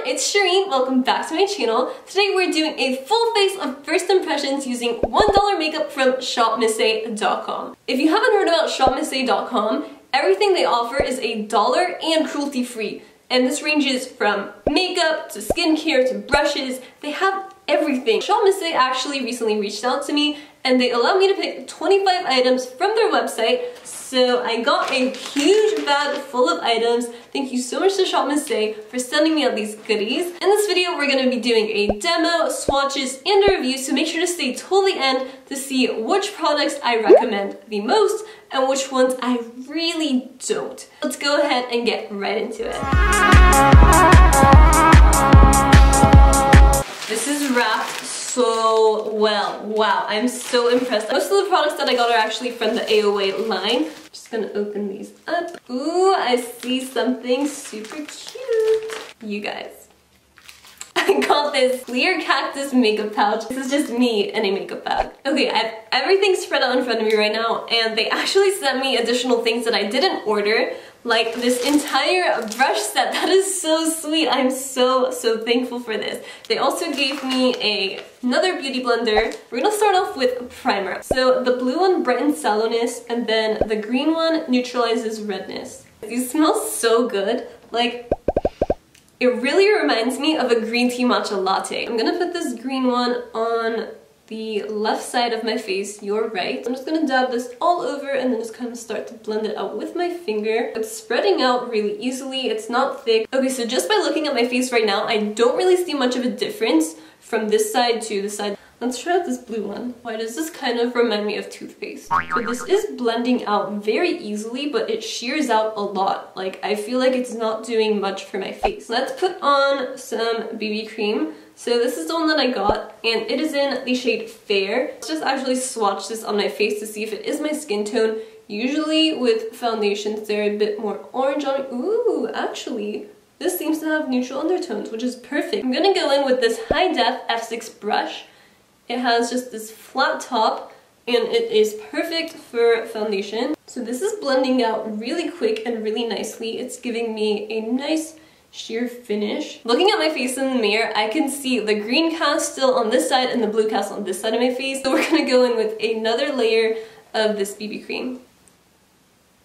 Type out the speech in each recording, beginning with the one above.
it's Shireen. Welcome back to my channel. Today we're doing a full face of first impressions using $1 makeup from ShopMissA.com. If you haven't heard about ShopMissA.com, everything they offer is $1 and cruelty free. And this ranges from makeup to skincare to brushes. They have everything. ShopMissA actually recently reached out to me and they allowed me to pick 25 items from their website. So I got a huge bag full of items. Thank you so much to ShopMissA for sending me out these goodies. In this video, we're going to be doing a demo, swatches, and a review, so make sure to stay till the end to see which products I recommend the most and which ones I really don't. Let's go ahead and get right into it. This is wrapped so well. Wow, I'm so impressed. Most of the products that I got are actually from the AOA line. I'm just gonna open these up. Ooh, I see something super cute. You guys, I got this clear cactus makeup pouch. This is just me in a makeup bag. Okay, I have everything spread out in front of me right now, and they actually sent me additional things that I didn't order, like this entire brush set. That is so sweet. I'm so thankful for this. They also gave me another beauty blender. We're gonna start off with primer. So the blue one brightens sallowness, and then the green one neutralizes redness. These smell so good. Like, it really reminds me of a green tea matcha latte. I'm gonna put this green one on the left side of my face, your right. I'm just gonna dab this all over and then just kind of start to blend it out with my finger. It's spreading out really easily, it's not thick. Okay, so just by looking at my face right now, I don't really see much of a difference from this side to this side. Let's try out this blue one. Why does this kind of remind me of toothpaste? So this is blending out very easily, but it shears out a lot. Like, I feel like it's not doing much for my face. Let's put on some BB cream. So this is the one that I got, and it is in the shade Fair. Let's just actually swatch this on my face to see if it is my skin tone. Usually with foundations, they're a bit more orange on it. Ooh, actually, this seems to have neutral undertones, which is perfect. I'm gonna go in with this Hi-Def F6 brush. It has just this flat top, and it is perfect for foundation. So this is blending out really quick and really nicely. It's giving me a nice sheer finish. Looking at my face in the mirror, I can see the green cast still on this side and the blue cast on this side of my face. So we're gonna go in with another layer of this BB cream.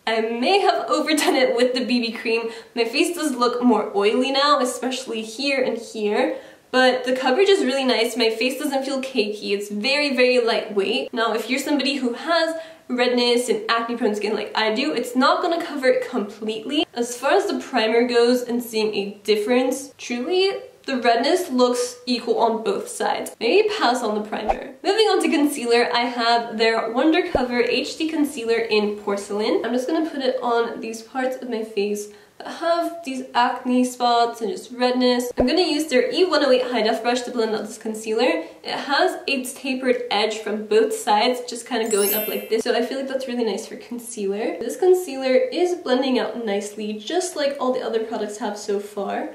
I may have overdone it with the BB cream. My face does look more oily now, especially here and here. But the coverage is really nice. My face doesn't feel cakey. It's very lightweight. Now, if you're somebody who has redness and acne prone skin like I do, it's not gonna cover it completely. As far as the primer goes and seeing a difference, truly the redness looks equal on both sides. Maybe pass on the primer. Moving on to concealer, I have their Wonder Cover HD Concealer in Porcelain. I'm just gonna put it on these parts of my face that have these acne spots and just redness. I'm gonna use their E108 Hi-Def brush to blend out this concealer. It has a tapered edge from both sides, just kind of going up like this. So I feel like that's really nice for concealer. This concealer is blending out nicely, just like all the other products have so far.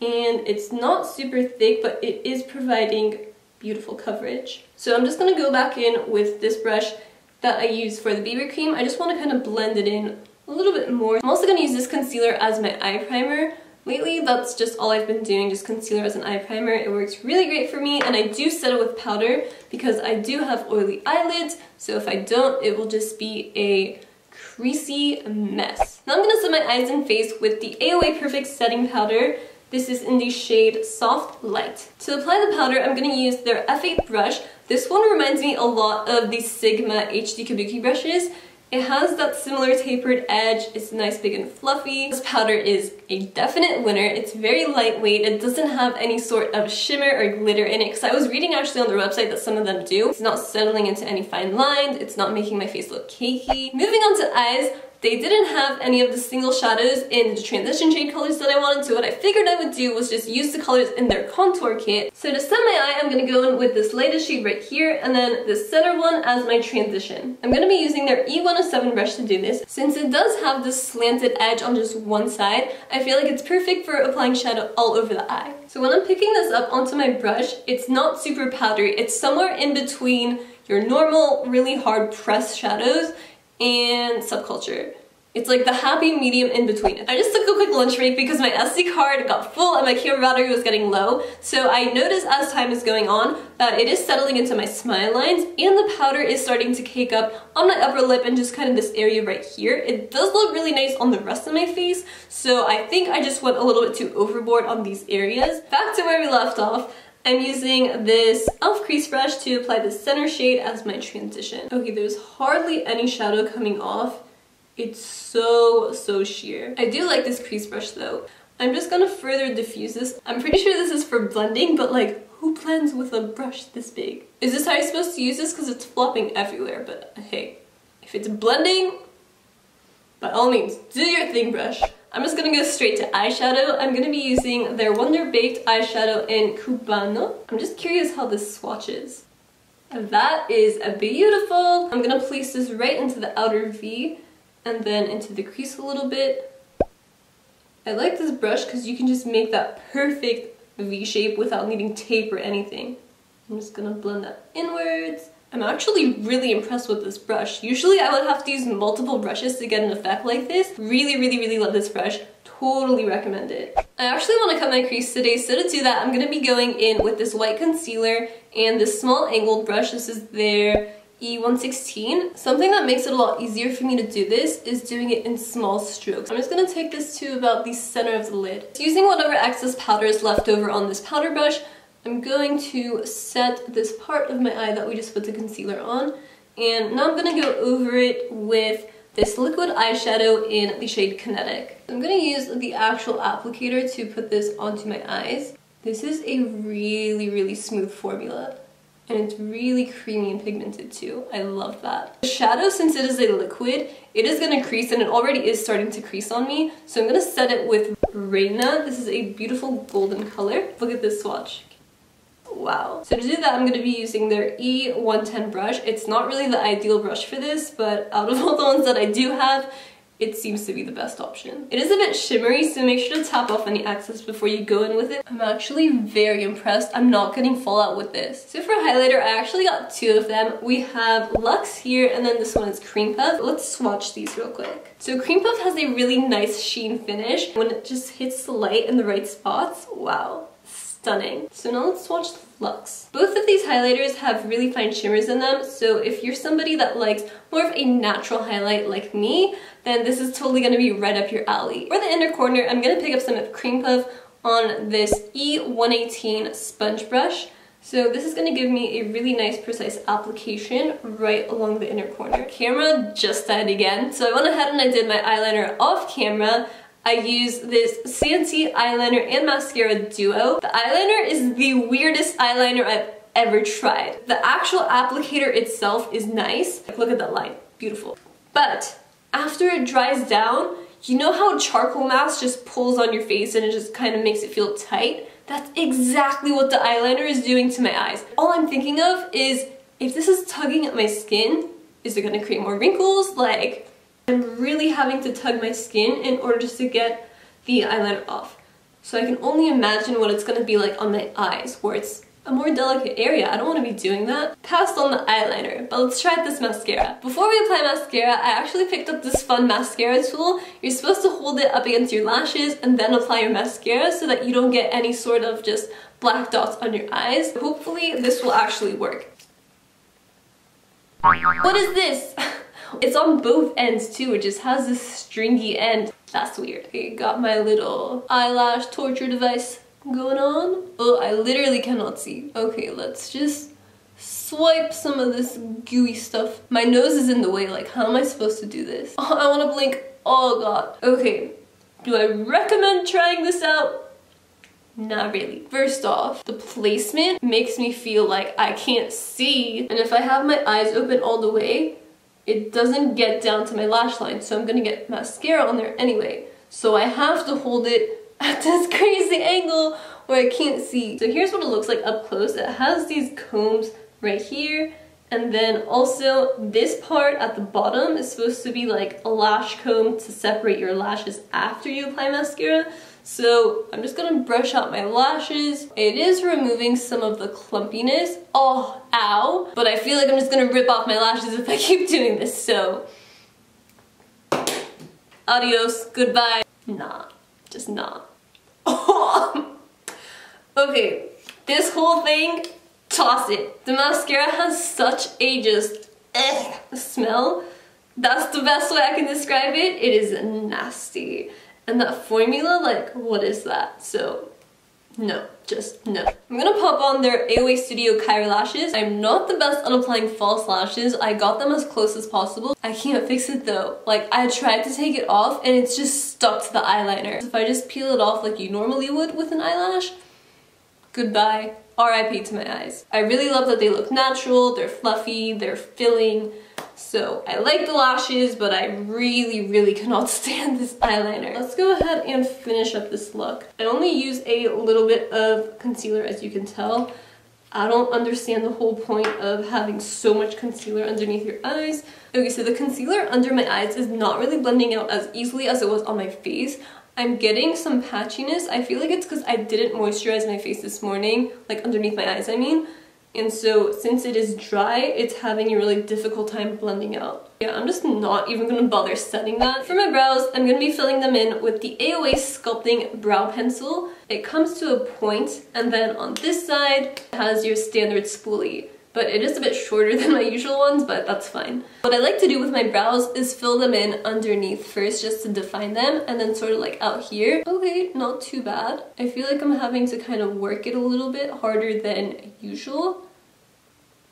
And it's not super thick, but it is providing beautiful coverage. So I'm just gonna go back in with this brush that I use for the BB cream. I just wanna kind of blend it in a little bit more. I'm also gonna use this concealer as my eye primer. Lately, that's just all I've been doing, just concealer as an eye primer. It works really great for me, and I do set it with powder because I do have oily eyelids, so if I don't, it will just be a creasy mess. Now I'm gonna set my eyes and face with the AOA Perfect Setting Powder. This is in the shade Soft Light. To apply the powder, I'm gonna use their F8 brush. This one reminds me a lot of the Sigma HD Kabuki brushes. It has that similar tapered edge, it's nice, big, and fluffy. This powder is a definite winner. It's very lightweight, it doesn't have any sort of shimmer or glitter in it, because I was reading actually on their website that some of them do. It's not settling into any fine lines, it's not making my face look cakey. Moving on to eyes, they didn't have any of the single shadows in the transition shade colors that I wanted, so what I figured I would do was just use the colors in their contour kit. So to set my eye, I'm going to go in with this lightest shade right here, and then the center one as my transition. I'm going to be using their E107 brush to do this. Since it does have this slanted edge on just one side, I feel like it's perfect for applying shadow all over the eye. So when I'm picking this up onto my brush, it's not super powdery. It's somewhere in between your normal, really hard pressed shadows and Subculture. It's like the happy medium in between. I just took a quick lunch break because my SD card got full and my camera battery was getting low. So I noticed as time is going on that it is settling into my smile lines and the powder is starting to cake up on my upper lip and just kind of this area right here. It does look really nice on the rest of my face. So I think I just went a little bit too overboard on these areas. Back to where we left off. I'm using this e.l.f. crease brush to apply the center shade as my transition. Okay, there's hardly any shadow coming off. It's so sheer. I do like this crease brush though. I'm just gonna further diffuse this. I'm pretty sure this is for blending, but like, who blends with a brush this big? Is this how you're supposed to use this? Because it's flopping everywhere, but hey, if it's blending, by all means, do your thing, brush. I'm just gonna go straight to eyeshadow. I'm gonna be using their Wonder Baked eyeshadow in Cubano. I'm just curious how this swatches. That is beautiful. I'm gonna place this right into the outer V and then into the crease a little bit. I like this brush because you can just make that perfect V shape without needing tape or anything. I'm just gonna blend that inwards. I'm actually really impressed with this brush. Usually I would have to use multiple brushes to get an effect like this. Really love this brush. Totally recommend it. I actually want to cut my crease today, so to do that I'm gonna be going in with this white concealer and this small angled brush. This is their E116. Something that makes it a lot easier for me to do this is doing it in small strokes. I'm just going to take this to about the center of the lid. Using whatever excess powder is left over on this powder brush, I'm going to set this part of my eye that we just put the concealer on. And now I'm going to go over it with this liquid eyeshadow in the shade Kinetic. I'm going to use the actual applicator to put this onto my eyes. This is a really smooth formula. And it's really creamy and pigmented too. I love that. The shadow, since it is a liquid, it is going to crease and it already is starting to crease on me. So I'm going to set it with REDNESS. This is a beautiful golden color. Look at this swatch. Wow. So to do that, I'm going to be using their E110 brush. It's not really the ideal brush for this, but out of all the ones that I do have, it seems to be the best option. It is a bit shimmery, so make sure to tap off any excess before you go in with it. I'm actually very impressed. I'm not getting fallout with this. So for highlighter, I actually got two of them. We have Luxe here, and then this one is Cream Puff. Let's swatch these real quick. So Cream Puff has a really nice sheen finish. When it just hits the light in the right spots, wow. Stunning. So now let's swatch the Luxe. Both of these highlighters have really fine shimmers in them, so if you're somebody that likes more of a natural highlight like me, then this is totally going to be right up your alley. For the inner corner, I'm going to pick up some of Cream Puff on this E118 sponge brush. So this is going to give me a really nice precise application right along the inner corner. Camera just died again, so I went ahead and I did my eyeliner off camera. I use this CNC eyeliner and mascara duo. The eyeliner is the weirdest eyeliner I've ever tried. The actual applicator itself is nice. Look at that line, beautiful. But after it dries down, you know how charcoal mask just pulls on your face and it just kind of makes it feel tight? That's exactly what the eyeliner is doing to my eyes. All I'm thinking of is, if this is tugging at my skin, is it gonna create more wrinkles? Like, I'm really having to tug my skin in order just to get the eyeliner off. So I can only imagine what it's going to be like on my eyes, where it's a more delicate area. I don't want to be doing that. Passed on the eyeliner, but let's try this mascara. Before we apply mascara, I actually picked up this fun mascara tool. You're supposed to hold it up against your lashes and then apply your mascara so that you don't get any sort of just black dots on your eyes. Hopefully this will actually work. What is this? It's on both ends too, it just has this stringy end. That's weird. Okay, got my little eyelash torture device going on. Oh, I literally cannot see. Okay, let's just swipe some of this gooey stuff. My nose is in the way, like how am I supposed to do this? Oh, I want to blink. Oh god. Okay, do I recommend trying this out? Not really. First off, the placement makes me feel like I can't see, and if I have my eyes open all the way, it doesn't get down to my lash line, so I'm gonna get mascara on there anyway. So I have to hold it at this crazy angle where I can't see. So here's what it looks like up close. It has these combs right here, and then also this part at the bottom is supposed to be like a lash comb to separate your lashes after you apply mascara. So I'm just gonna brush out my lashes. It is removing some of the clumpiness. Oh, ow. But I feel like I'm just gonna rip off my lashes if I keep doing this, so. Adios, goodbye. Nah, just nah. Okay, this whole thing, toss it. The mascara has such a just smell. That's the best way I can describe it. It is nasty. And that formula, like, what is that? So, no, just no. I'm gonna pop on their AOA Studio Kyrie lashes. I'm not the best at applying false lashes. I got them as close as possible. I can't fix it though. Like, I tried to take it off and it's just stuck to the eyeliner. If I just peel it off like you normally would with an eyelash, goodbye. RIP to my eyes. I really love that they look natural, they're fluffy, they're filling. So I like the lashes, but I really cannot stand this eyeliner. Let's go ahead and finish up this look. I only use a little bit of concealer, as you can tell. I don't understand the whole point of having so much concealer underneath your eyes. Okay, so the concealer under my eyes is not really blending out as easily as it was on my face. I'm getting some patchiness. I feel like it's because I didn't moisturize my face this morning, like underneath my eyes, I mean. And so since it is dry, it's having a really difficult time blending out. Yeah, I'm just not even gonna bother setting that. For my brows, I'm gonna be filling them in with the AOA Sculpting Brow Pencil. It comes to a point, and then on this side, it has your standard spoolie. But it is a bit shorter than my usual ones, but that's fine. What I like to do with my brows is fill them in underneath first just to define them, and then sort of like out here. Okay, not too bad. I feel like I'm having to kind of work it a little bit harder than usual,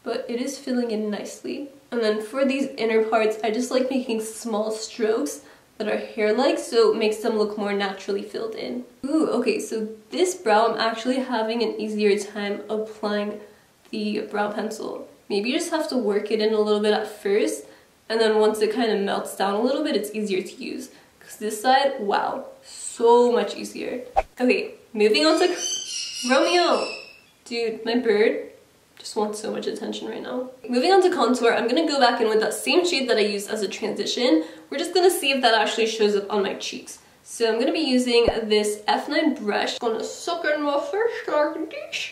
but it is filling in nicely. And then for these inner parts, I just like making small strokes that are hair-like, so it makes them look more naturally filled in. Ooh, okay, so this brow I'm actually having an easier time applying the brow pencil. Maybe you just have to work it in a little bit at first, and then once it kind of melts down a little bit, it's easier to use. Because this side, wow, so much easier. Okay, moving on to Romeo. Dude, my bird just wants so much attention right now. Moving on to contour, I'm gonna go back in with that same shade that I used as a transition. We're just gonna see if that actually shows up on my cheeks. So I'm gonna be using this F9 brush. I'm gonna suck in my first like this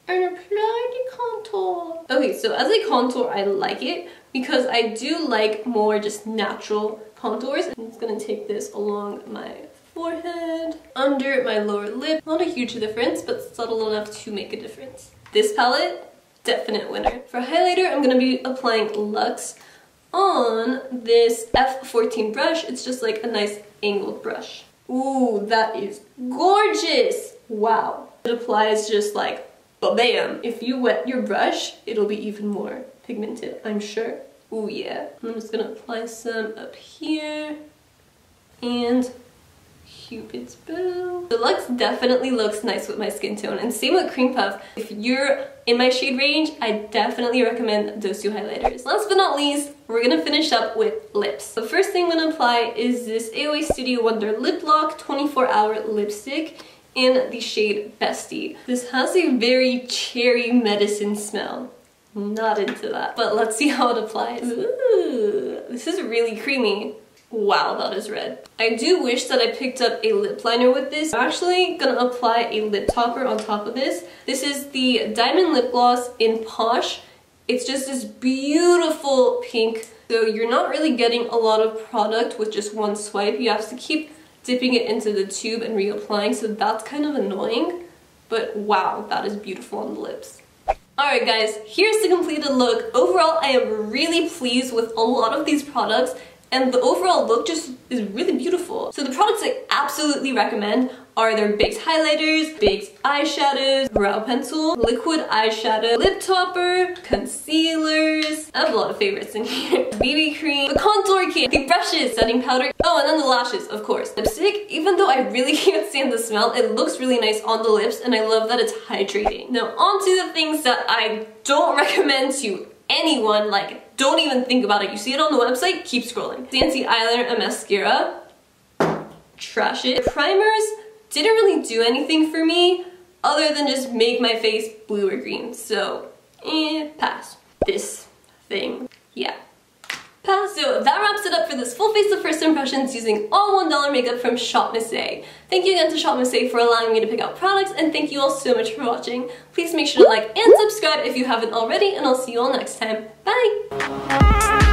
and apply the contour. Okay, so as a contour, I like it because I do like more just natural contours. I'm just gonna take this along my forehead, under my lower lip. Not a huge difference, but subtle enough to make a difference. This palette, definite winner. For highlighter, I'm gonna be applying Luxe on this F14 brush. It's just like a nice angled brush. Ooh, that is gorgeous! Wow. It applies just like ba-bam! If you wet your brush, it'll be even more pigmented, I'm sure. Ooh yeah. I'm just gonna apply some up here and Cupid's bow. The Luxe definitely looks nice with my skin tone, and same with Cream Puff. If you're in my shade range, I definitely recommend those two highlighters. Last but not least, we're gonna finish up with lips. The first thing I'm gonna apply is this AOA Studio Wonder Lip Lock 24-hour lipstick in the shade Bestie. This has a very cherry medicine smell. Not into that, but let's see how it applies. Ooh, this is really creamy. Wow, that is red. I do wish that I picked up a lip liner with this. I'm actually gonna apply a lip topper on top of this. This is the Diamond Lip Gloss in Posh. It's just this beautiful pink. So you're not really getting a lot of product with just one swipe. You have to keep dipping it into the tube and reapplying, so that's kind of annoying. But wow, that is beautiful on the lips. Alright guys, here's the completed look. Overall, I am really pleased with a lot of these products, and the overall look just is really beautiful. So the products I absolutely recommend are their baked highlighters, baked eyeshadows, brow pencil, liquid eyeshadow, lip topper, concealers. I have a lot of favorites in here. BB cream, the contour kit, the brushes, setting powder. Oh, and then the lashes, of course. Lipstick, even though I really can't stand the smell, it looks really nice on the lips, and I love that it's hydrating. Now, on to the things that I don't recommend to anyone. Like, don't even think about it. You see it on the website, keep scrolling. Fancy eyeliner and mascara, trash it. Primers didn't really do anything for me other than just make my face blue or green. So, pass. This thing, yeah. Pass. So that wraps it up for this full face of first impressions using all $1 makeup from ShopMissA. Thank you again to ShopMissA for allowing me to pick out products, and thank you all so much for watching. Please make sure to like and subscribe if you haven't already, and I'll see you all next time. Bye!